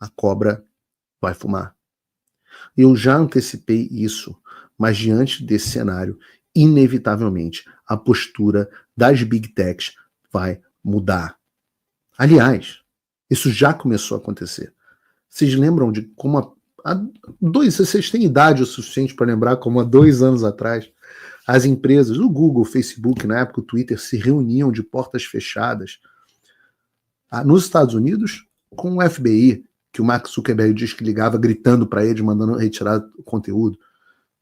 a cobra vai fumar. Eu já antecipei isso, mas diante desse cenário, inevitavelmente, a postura das Big Techs vai mudar. Aliás, isso já começou a acontecer. Vocês lembram de como vocês têm idade o suficiente para lembrar como há 2 anos atrás as empresas, o Google, o Facebook, na época o Twitter, se reuniam de portas fechadas nos Estados Unidos com o FBI, que o Mark Zuckerberg diz que ligava gritando para eles, mandando retirar o conteúdo,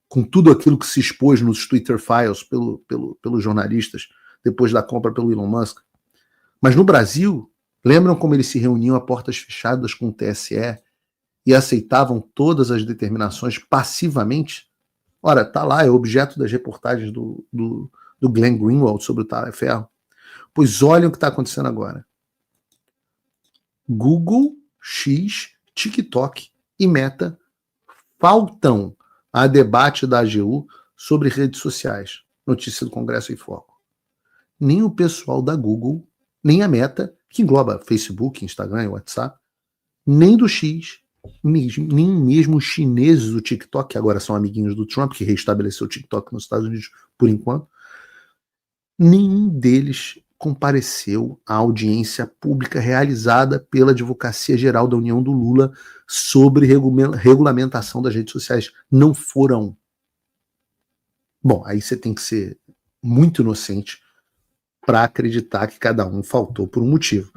com tudo aquilo que se expôs nos Twitter Files pelos jornalistas depois da compra pelo Elon Musk. Mas no Brasil, lembram como eles se reuniam a portas fechadas com o TSE e aceitavam todas as determinações passivamente? Ora, tá lá, é objeto das reportagens do Glenn Greenwald sobre o Tailleferro. Pois olhem o que está acontecendo agora. Google, X, TikTok e Meta faltam a debate da AGU sobre redes sociais. Notícia do Congresso em Foco. Nem o pessoal da Google, nem a Meta, que engloba Facebook, Instagram e WhatsApp, nem do X, nem mesmo os chineses do TikTok, que agora são amiguinhos do Trump, que reestabeleceu o TikTok nos Estados Unidos por enquanto, nenhum deles compareceu à audiência pública realizada pela Advocacia Geral da União do Lula sobre regulamentação das redes sociais. Não foram. Bom, aí você tem que ser muito inocente para acreditar que cada um faltou por um motivo.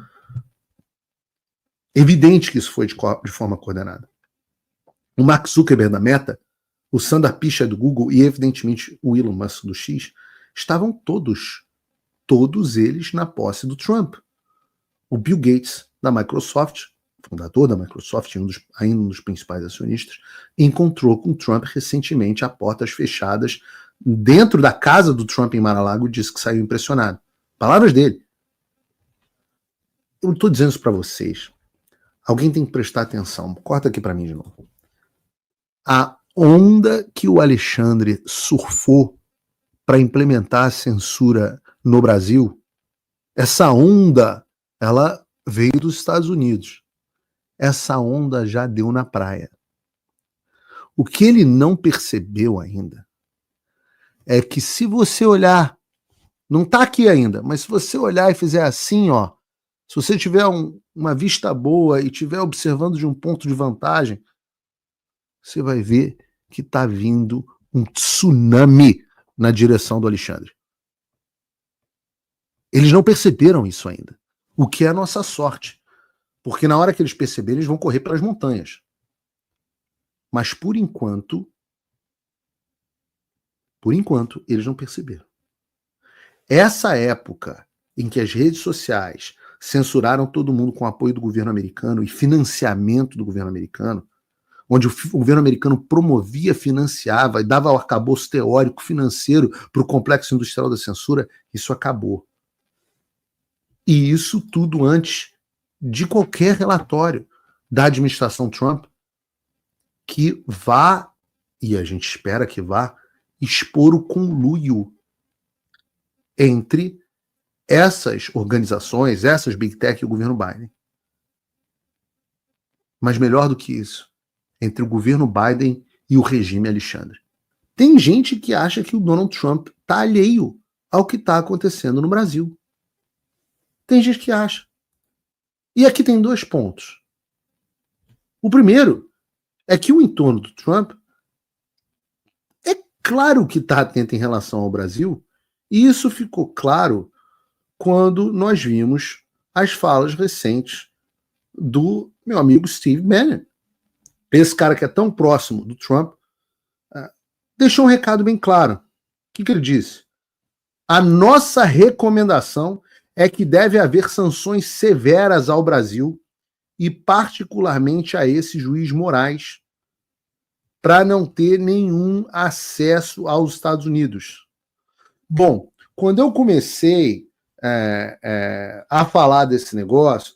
Evidente que isso foi de forma coordenada. O Mark Zuckerberg da Meta, o Sundar Pichai do Google e, evidentemente, o Elon Musk do X, estavam todos eles na posse do Trump. O Bill Gates da Microsoft, fundador da Microsoft, ainda um dos principais acionistas, encontrou com o Trump recentemente a portas fechadas dentro da casa do Trump em Mar-a-Lago e disse que saiu impressionado. Palavras dele. Eu estou dizendo isso para vocês. Alguém tem que prestar atenção. Corta aqui para mim de novo. A onda que o Alexandre surfou para implementar a censura no Brasil, essa onda, ela veio dos Estados Unidos. Essa onda já deu na praia. O que ele não percebeu ainda é que se você olhar, não está aqui ainda, mas se você olhar e fizer assim, ó, se você tiver uma vista boa e estiver observando de um ponto de vantagem, você vai ver que está vindo um tsunami na direção do Alexandre. Eles não perceberam isso ainda, o que é a nossa sorte, porque na hora que eles perceberem, eles vão correr pelas montanhas. Mas por enquanto, eles não perceberam. Essa época em que as redes sociais censuraram todo mundo com apoio do governo americano e financiamento do governo americano, onde o governo americano promovia, financiava e dava o arcabouço teórico financeiro para o complexo industrial da censura, isso acabou. E isso tudo antes de qualquer relatório da administração Trump que vá, e a gente espera que vá, expor o conluio entre essas organizações, essas Big Tech e o governo Biden. Mas melhor do que isso, entre o governo Biden e o regime Alexandre. Tem gente que acha que o Donald Trump está alheio ao que está acontecendo no Brasil. Tem gente que acha. E aqui tem 2 pontos. O primeiro é que o entorno do Trump é claro que está atento em relação ao Brasil, e isso ficou claro quando nós vimos as falas recentes do meu amigo Steve Bannon. Esse cara que é tão próximo do Trump deixou um recado bem claro. O que ele disse? A nossa recomendação é que deve haver sanções severas ao Brasil e particularmente a esse juiz Moraes para não ter nenhum acesso aos Estados Unidos. Bom, quando eu comecei a falar desse negócio,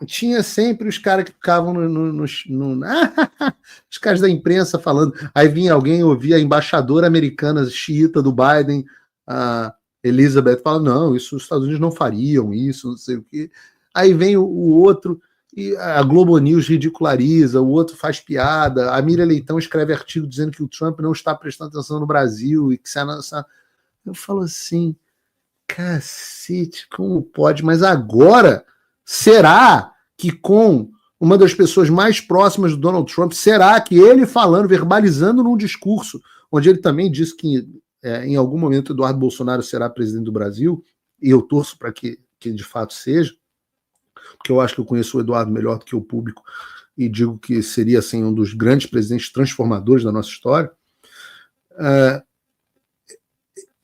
tinha sempre os caras que ficavam os caras da imprensa falando, aí vinha alguém, ouvia a embaixadora americana xiita do Biden, a Elizabeth, fala, não, isso os Estados Unidos não fariam isso, não sei o quê. Aí vem o outro e a Globo News ridiculariza, o outro faz piada, a Miriam Leitão escreve artigo dizendo que o Trump não está prestando atenção no Brasil e que eu falo assim, cacete, como pode? Mas agora, será que com uma das pessoas mais próximas do Donald Trump, será que ele falando, verbalizando num discurso, onde ele também disse que em algum momento Eduardo Bolsonaro será presidente do Brasil, e eu torço para que de fato seja, porque eu acho que eu conheço o Eduardo melhor do que o público e digo que seria assim, um dos grandes presidentes transformadores da nossa história,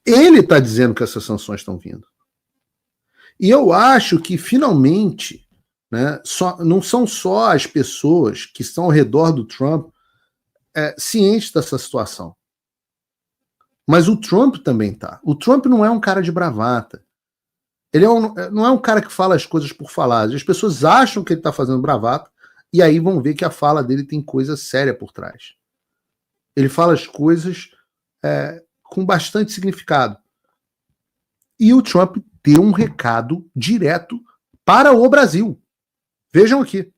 ele está dizendo que essas sanções estão vindo. E eu acho que, finalmente, né, não são só as pessoas que estão ao redor do Trump cientes dessa situação. Mas o Trump também está. O Trump não é um cara de bravata. Ele não é um cara que fala as coisas por falar. As pessoas acham que ele está fazendo bravata e aí vão ver que a fala dele tem coisa séria por trás. Ele fala as coisas com bastante significado. E o Trump deu um recado direto para o Brasil. Vejam aqui.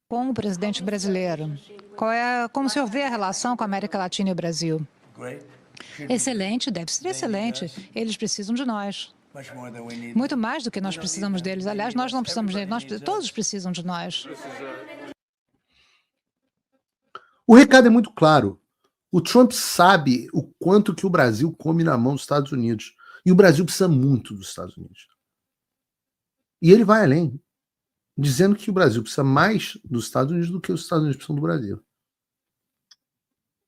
Com o presidente brasileiro, como o senhor vê a relação com a América Latina e o Brasil? Excelente, deve ser excelente. Eles precisam de nós. Muito mais do que nós precisamos deles. Aliás, nós não precisamos deles, todos precisam de nós. O recado é muito claro. O Trump sabe o quanto que o Brasil come na mão dos Estados Unidos. E o Brasil precisa muito dos Estados Unidos. E ele vai além, dizendo que o Brasil precisa mais dos Estados Unidos do que os Estados Unidos precisam do Brasil.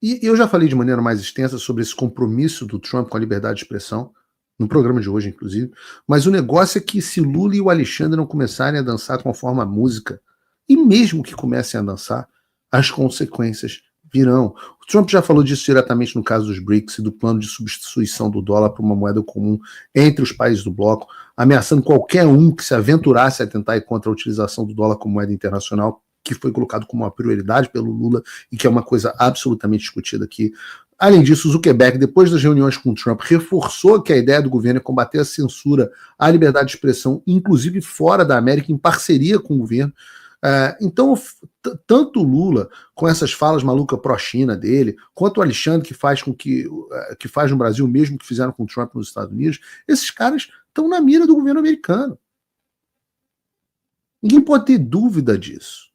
E eu já falei de maneira mais extensa sobre esse compromisso do Trump com a liberdade de expressão, no programa de hoje, inclusive, mas o negócio é que se Lula e o Alexandre não começarem a dançar conforme a música, e mesmo que comecem a dançar, as consequências virão. O Trump já falou disso diretamente no caso dos BRICS e do plano de substituição do dólar por uma moeda comum entre os países do bloco, ameaçando qualquer um que se aventurasse a tentar ir contra a utilização do dólar como moeda internacional, que foi colocado como uma prioridade pelo Lula e que é uma coisa absolutamente discutida aqui. Além disso, o Zuckerberg, depois das reuniões com o Trump, reforçou que a ideia do governo é combater a censura à liberdade de expressão, inclusive fora da América, em parceria com o governo. Então, tanto o Lula, com essas falas malucas pró-China dele, quanto o Alexandre, que faz no Brasil o mesmo que fizeram com o Trump nos Estados Unidos, esses caras estão na mira do governo americano. Ninguém pode ter dúvida disso.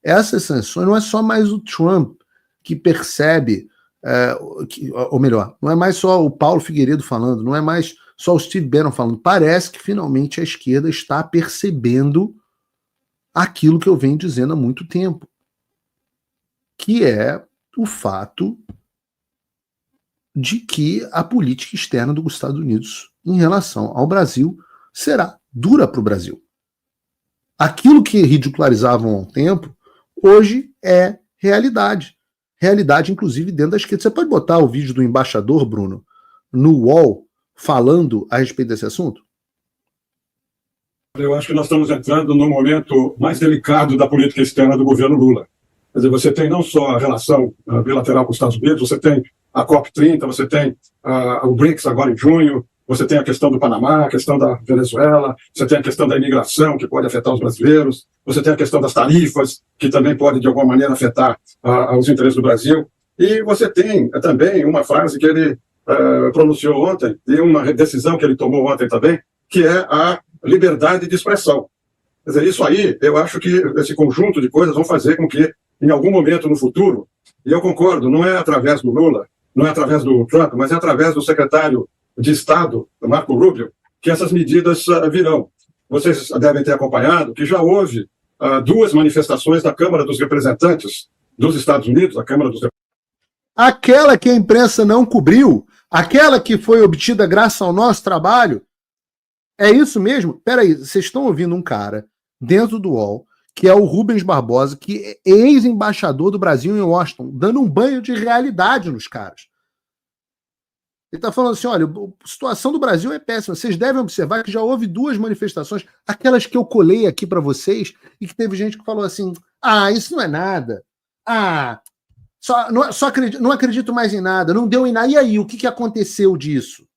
Essas sanções não é só mais o Trump que percebe, ou melhor, não é mais só o Paulo Figueiredo falando, não é mais só o Steve Bannon falando. Parece que finalmente a esquerda está percebendo aquilo que eu venho dizendo há muito tempo, que é o fato de que a política externa dos Estados Unidos em relação ao Brasil será dura para o Brasil. Aquilo que ridicularizavam há um tempo, hoje é realidade. Realidade, inclusive, dentro da esquerda. Você pode botar o vídeo do embaixador, Bruno, no UOL, falando a respeito desse assunto? Eu acho que nós estamos entrando no momento mais delicado da política externa do governo Lula. Quer dizer, você tem não só a relação bilateral com os Estados Unidos, você tem a COP30, você tem o BRICS agora em junho, você tem a questão do Panamá, a questão da Venezuela, você tem a questão da imigração, que pode afetar os brasileiros, você tem a questão das tarifas, que também pode, de alguma maneira, afetar os interesses do Brasil. E você tem também uma frase que ele pronunciou ontem, e uma decisão que ele tomou ontem também, que é a liberdade de expressão. Quer dizer, isso aí, eu acho que esse conjunto de coisas vão fazer com que, em algum momento no futuro, e eu concordo, não é através do Lula, não é através do Trump, mas é através do secretário de Estado, Marco Rubio, que essas medidas virão. Vocês devem ter acompanhado que já houve 2 manifestações da Câmara dos Representantes dos Estados Unidos, a Câmara dos Aquela que a imprensa não cobriu, aquela que foi obtida graças ao nosso trabalho. É isso mesmo? Peraí, vocês estão ouvindo um cara dentro do UOL, que é o Rubens Barbosa, que é ex-embaixador do Brasil em Washington, dando um banho de realidade nos caras. Ele está falando assim, olha, a situação do Brasil é péssima. Vocês devem observar que já houve 2 manifestações, aquelas que eu colei aqui para vocês, e que teve gente que falou assim, isso não é nada. Não acredito mais em nada, não deu em nada. E aí, o que aconteceu disso?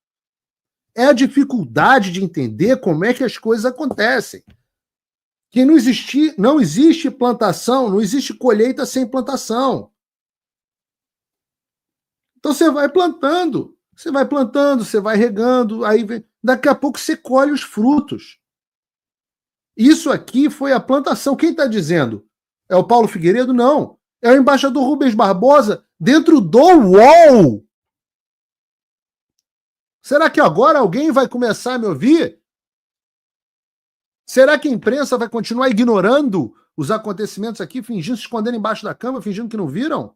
É a dificuldade de entender como é que as coisas acontecem. Que não existe plantação, não existe colheita sem plantação. Então você vai plantando, você vai regando, aí daqui a pouco você colhe os frutos. Isso aqui foi a plantação. Quem está dizendo? É o Paulo Figueiredo? Não. É o embaixador Rubens Barbosa dentro do UOL. Será que agora alguém vai começar a me ouvir? Será que a imprensa vai continuar ignorando os acontecimentos aqui, fingindo, se escondendo embaixo da cama, fingindo que não viram?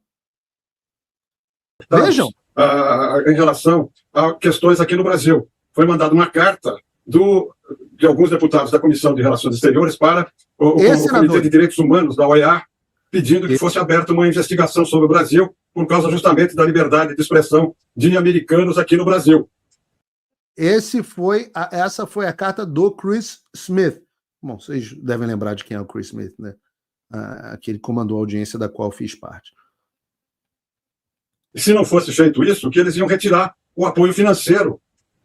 Vejam. Em relação a questões aqui no Brasil. Foi mandada uma carta de alguns deputados da Comissão de Relações Exteriores para o Comitê de Direitos Humanos da OEA, pedindo que fosse aberta uma investigação sobre o Brasil por causa justamente da liberdade de expressão de americanos aqui no Brasil. Essa foi a carta do Chris Smith. Bom, vocês devem lembrar de quem é o Chris Smith, né? Aquele que comandou a audiência da qual fiz parte. E se não fosse feito isso, que eles iam retirar o apoio financeiro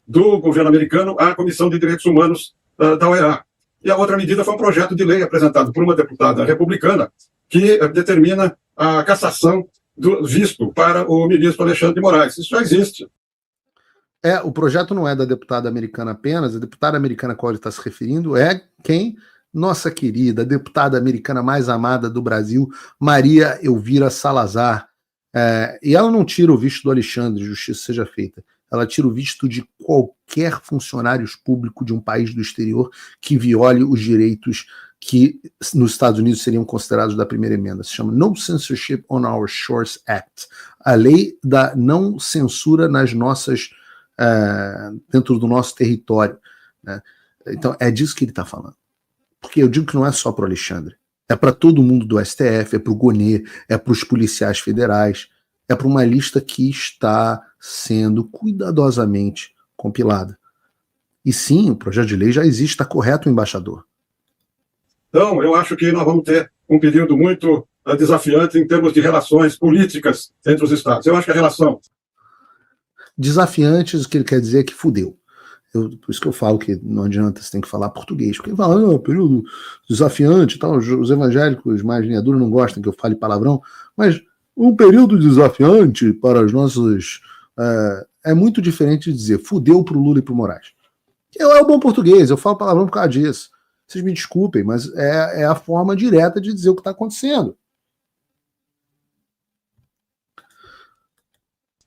do governo americano à Comissão de Direitos Humanos da OEA. E a outra medida foi um projeto de lei apresentado por uma deputada republicana que determina a cassação do visto para o ministro Alexandre de Moraes. Isso já existe. O projeto não é da deputada americana apenas, a deputada americana a qual ele está se referindo é quem? Nossa querida deputada americana mais amada do Brasil, Maria Elvira Salazar. E ela não tira o visto do Alexandre, justiça seja feita. Ela tira o visto de qualquer funcionário público de um país do exterior que viole os direitos que nos Estados Unidos seriam considerados da primeira emenda. Se chama No Censorship on Our Shores Act. A lei da não censura nas nossas... dentro do nosso território, né? Então é disso que ele está falando, porque eu digo que não é só para o Alexandre, é para todo mundo do STF, é para o Gonê, é para os policiais federais, é para uma lista que está sendo cuidadosamente compilada. E sim, o projeto de lei já existe, está correto, o embaixador. Então eu acho que nós vamos ter um período muito desafiante em termos de relações políticas entre os estados. Eu acho que a relação desafiantes, o que ele quer dizer é que fudeu. Por isso que eu falo que não adianta, você tem que falar português, porque ele fala, período desafiante, tal, os evangélicos mais linha dura não gostam que eu fale palavrão, mas um período desafiante para os nossos... é muito diferente de dizer fudeu pro Lula e pro Moraes. É o bom português, eu falo palavrão por causa disso. Vocês me desculpem, mas é a forma direta de dizer o que está acontecendo.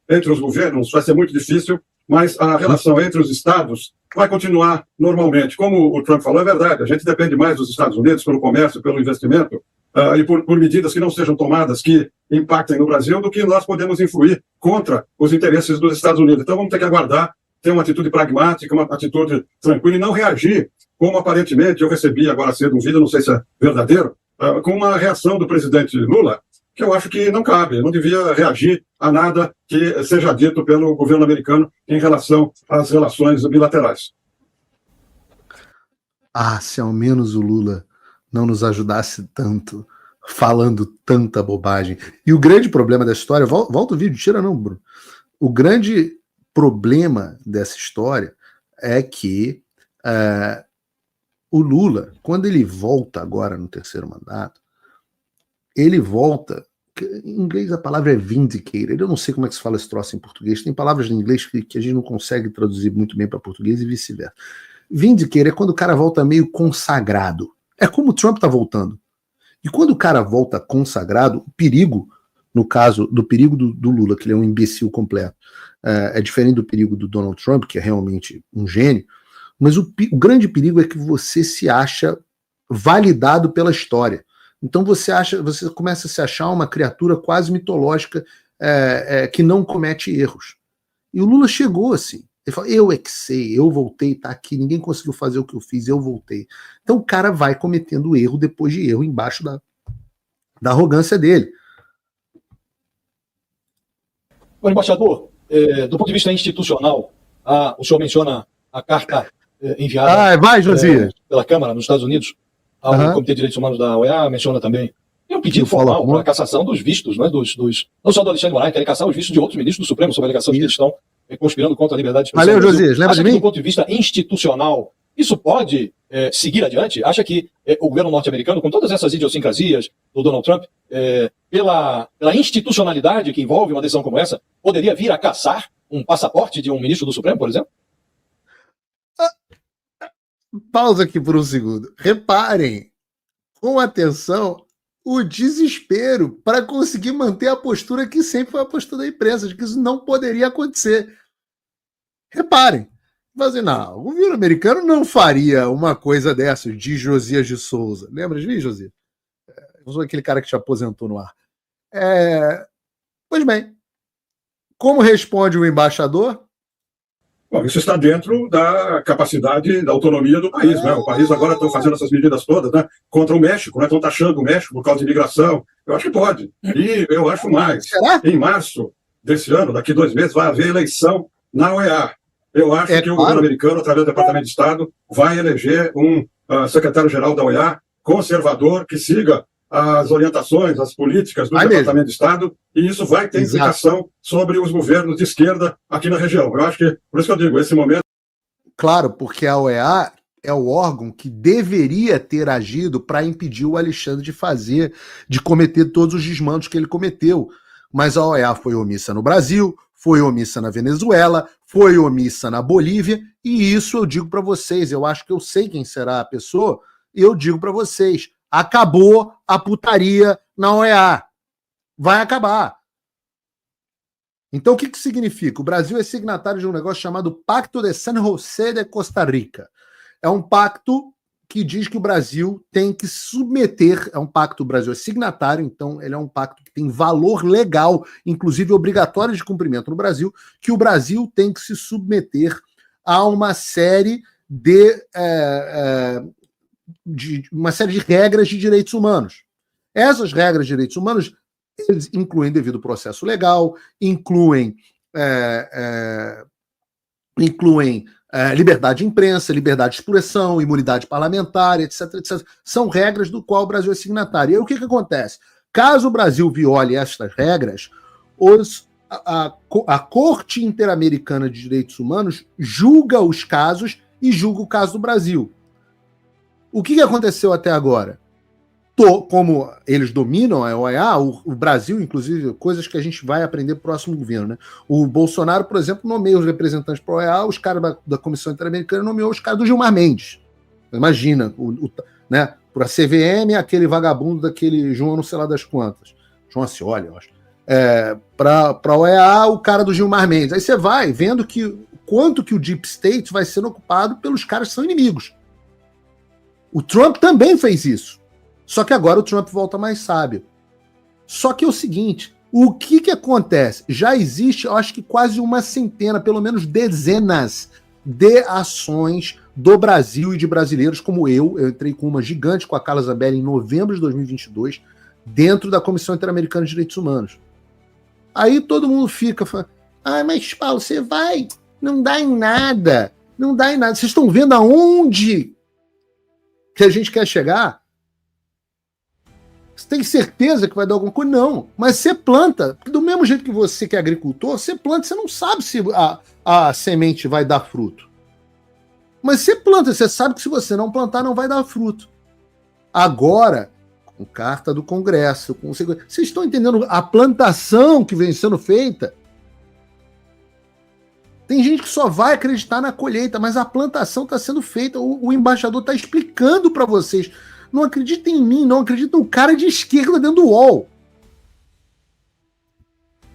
Entre os governos vai ser muito difícil, mas a relação entre os estados vai continuar normalmente. Como o Trump falou, é verdade, a gente depende mais dos Estados Unidos pelo comércio, pelo investimento, e por medidas que não sejam tomadas que impactem no Brasil, do que nós podemos influir contra os interesses dos Estados Unidos. Então vamos ter que aguardar, ter uma atitude pragmática, uma atitude tranquila e não reagir, como aparentemente eu recebi agora cedo um vídeo, não sei se é verdadeiro, com uma reação do presidente Lula, que eu acho que não cabe, não devia reagir a nada que seja dito pelo governo americano em relação às relações bilaterais. Se ao menos o Lula não nos ajudasse tanto, falando tanta bobagem. E o grande problema dessa história, volta o vídeo, tira não, Bruno. O grande problema dessa história é que o Lula, quando ele volta agora no terceiro mandato, ele volta, em inglês a palavra é vindicated, eu não sei como é que se fala esse troço em português, tem palavras em inglês que a gente não consegue traduzir muito bem para português e vice-versa. Vindicated é quando o cara volta meio consagrado, é como o Trump tá voltando. E quando o cara volta consagrado, o perigo, no caso do perigo do Lula, que ele é um imbecil completo, é diferente do perigo do Donald Trump, que é realmente um gênio, mas o grande perigo é que você se acha validado pela história. Então você começa a se achar uma criatura quase mitológica que não comete erros. E o Lula chegou assim. Ele falou, eu é que sei, eu voltei, tá aqui, ninguém conseguiu fazer o que eu fiz, eu voltei. Então o cara vai cometendo erro depois de erro embaixo da arrogância dele. O embaixador, do ponto de vista institucional, o senhor menciona a carta enviada pela Câmara nos Estados Unidos ao Comitê de Direitos Humanos da OEA, menciona também. E um pedido formal para a cassação dos vistos, né, não só do Alexandre de Moraes, querem caçar os vistos de outros ministros do Supremo, sob a alegação de que eles estão conspirando contra a liberdade de expressão. Valeu, Josias, lembra de mim? Do ponto de vista institucional, Isso pode seguir adiante? Acha que o governo norte-americano, com todas essas idiosincrasias do Donald Trump, pela institucionalidade que envolve uma decisão como essa, poderia vir a caçar um passaporte de um ministro do Supremo, por exemplo? Pausa aqui por um segundo. Reparem com atenção o desespero para conseguir manter a postura que sempre foi a postura da imprensa, de que isso não poderia acontecer. Reparem. Mas não, o governo americano não faria uma coisa dessa, diz Josias de Souza. Lembra de mim, Josias? Eu sou aquele cara que te aposentou no ar. Pois bem, como responde o embaixador? Bom, isso está dentro da capacidade, da autonomia do país, né? O país agora está fazendo essas medidas todas, né? Contra o México, né? Estão taxando o México por causa de imigração. Eu acho que pode. E eu acho mais. Será? Em março desse ano, daqui 2 meses, vai haver eleição na OEA. Eu acho que o governo americano, através do Departamento de Estado, vai eleger um secretário-geral da OEA conservador que siga as orientações, as políticas do Departamento de Estado, e isso vai ter implicação sobre os governos de esquerda aqui na região. Eu acho que, por isso que eu digo, esse momento... Claro, porque a OEA é o órgão que deveria ter agido para impedir o Alexandre de cometer todos os desmandos que ele cometeu. Mas a OEA foi omissa no Brasil, foi omissa na Venezuela, foi omissa na Bolívia, e isso eu digo para vocês, eu acho que eu sei quem será a pessoa, eu digo para vocês, acabou a putaria na OEA. Vai acabar. Então o que significa? O Brasil é signatário de um negócio chamado Pacto de San José de Costa Rica. É um pacto que diz que o Brasil tem que submeter, é um pacto, o Brasil é signatário, então ele é um pacto que tem valor legal, inclusive obrigatório de cumprimento no Brasil, que o Brasil tem que se submeter a uma série de regras de direitos humanos. Essas regras de direitos humanos eles incluem devido processo legal, incluem liberdade de imprensa, liberdade de expressão, imunidade parlamentar, etc, etc. São regras do qual o Brasil é signatário. E aí o que acontece? Caso o Brasil viole estas regras, a Corte Interamericana de Direitos Humanos julga os casos e julga o caso do Brasil. O que aconteceu até agora? Como eles dominam a OEA, o Brasil, inclusive, coisas que a gente vai aprender no próximo governo, né? O Bolsonaro, por exemplo, nomeia os representantes para a OEA, os caras da Comissão Interamericana nomeou os caras do Gilmar Mendes. Imagina, né? Para a CVM, aquele vagabundo daquele João não sei lá das quantas. João Ascioli, eu acho. Para a OEA, o cara do Gilmar Mendes. Aí você vai vendo quanto que o Deep State vai sendo ocupado pelos caras que são inimigos. O Trump também fez isso. Só que agora o Trump volta mais sábio. Só que é o seguinte, o que acontece? Já existe, eu acho que quase uma centena, pelo menos dezenas de ações do Brasil e de brasileiros como eu entrei com uma gigante com a Carla Zambelli em novembro de 2022, dentro da Comissão Interamericana de Direitos Humanos. Aí todo mundo fica falando, mas Paulo, você vai, não dá em nada, não dá em nada. Vocês estão vendo aonde que a gente quer chegar? Você tem certeza que vai dar alguma coisa? Não. Mas você planta, do mesmo jeito que você que é agricultor, você planta, você não sabe se a semente vai dar fruto. Mas você planta, você sabe que se você não plantar, não vai dar fruto. Agora, com carta do Congresso, vocês estão entendendo a plantação que vem sendo feita? Tem gente que só vai acreditar na colheita, mas a plantação está sendo feita. O embaixador está explicando para vocês. Não acredita em mim, não acredita no cara de esquerda dentro do UOL.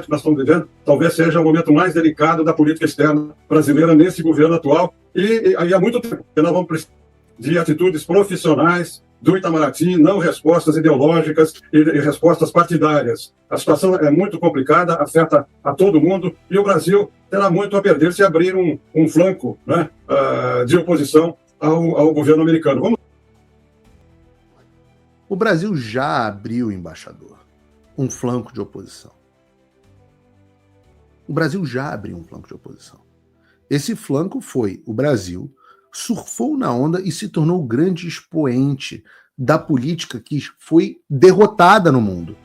Nós estamos vivendo, talvez seja o momento mais delicado da política externa brasileira nesse governo atual. E há muito tempo que nós vamos precisar de atitudes profissionais do Itamaraty, não respostas ideológicas e respostas partidárias. A situação é muito complicada, afeta a todo mundo, e o Brasil terá muito a perder se abrir um flanco, né, de oposição ao governo americano. O Brasil já abriu, embaixador, um flanco de oposição. O Brasil já abriu um flanco de oposição. Esse flanco foi o Brasil surfou na onda e se tornou o grande expoente da política que foi derrotada no mundo.